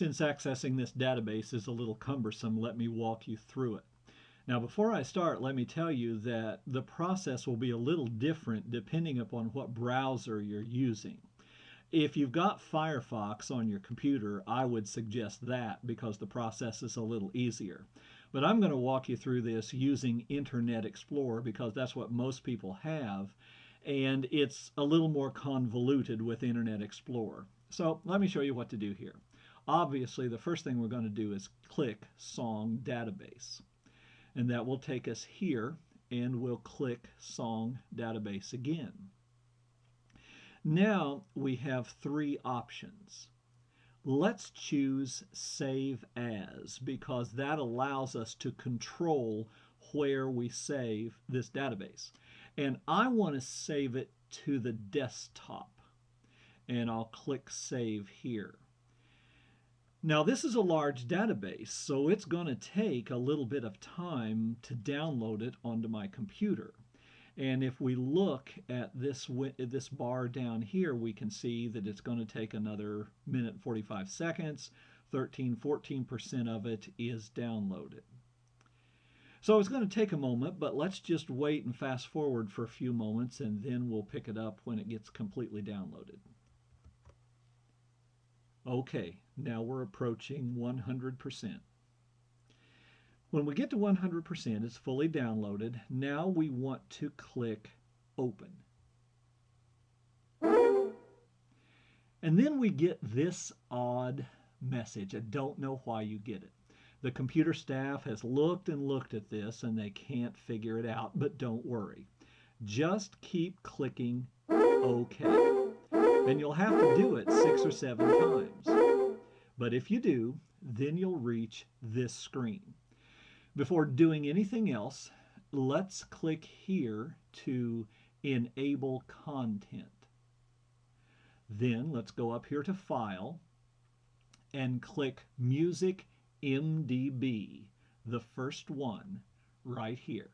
Since accessing this database is a little cumbersome, let me walk you through it. Now, before I start, let me tell you that the process will be a little different depending upon what browser you're using. If you've got Firefox on your computer, I would suggest that because the process is a little easier. But I'm going to walk you through this using Internet Explorer because that's what most people have, and it's a little more convoluted with Internet Explorer. So let me show you what to do here. Obviously, the first thing we're going to do is click Song Database, and that will take us here, and we'll click Song Database again. Now we have three options. Let's choose Save As because that allows us to control where we save this database. And I want to save it to the desktop. And I'll click Save here. Now this is a large database, so it's going to take a little bit of time to download it onto my computer. And if we look at this bar down here, we can see that it's going to take another minute and 45 seconds. 14% of it is downloaded. So it's going to take a moment, but let's just wait and fast forward for a few moments, and then we'll pick it up when it gets completely downloaded. Okay, now we're approaching 100%. When we get to 100%, it's fully downloaded. Now we want to click Open. And then we get this odd message. I don't know why you get it. The computer staff has looked and looked at this and they can't figure it out, but don't worry. Just keep clicking OK. And you'll have to do it 6 or 7 times. But if you do, then you'll reach this screen. Before doing anything else, let's click here to enable content. Then let's go up here to File and click Music MDB, the first one right here.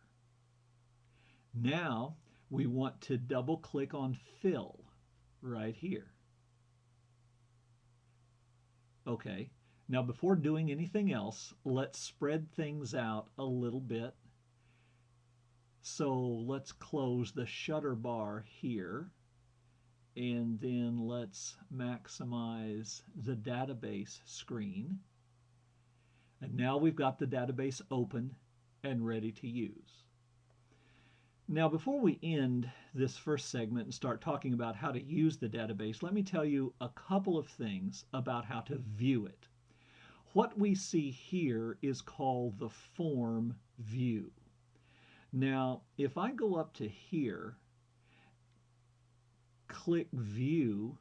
Now we want to double click on Fill right here. Okay. Now before doing anything else, let's spread things out a little bit. So let's close the shutter bar here, and then let's maximize the database screen. And now we've got the database open and ready to use. Now before we end this first segment and start talking about how to use the database, let me tell you a couple of things about how to view it. What we see here is called the form view. Now, if I go up to here, click View,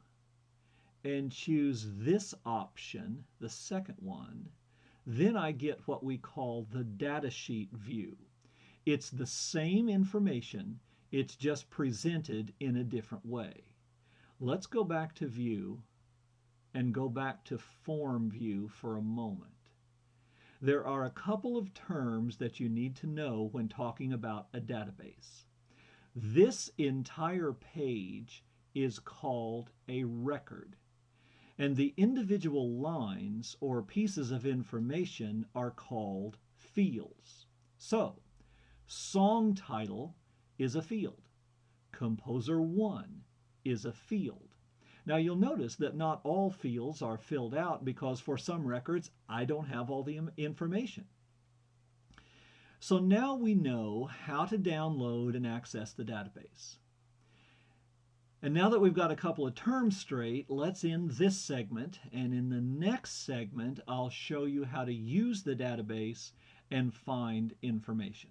and choose this option, the second one, then I get what we call the datasheet view. It's the same information, it's just presented in a different way. Let's go back to View and go back to Form View for a moment. There are a couple of terms that you need to know when talking about a database. This entire page is called a record, and the individual lines or pieces of information are called fields. So, song title is a field. Composer 1 is a field. Now you'll notice that not all fields are filled out because for some records I don't have all the information. So now we know how to download and access the database. And now that we've got a couple of terms straight, let's end this segment, and in the next segment I'll show you how to use the database and find information.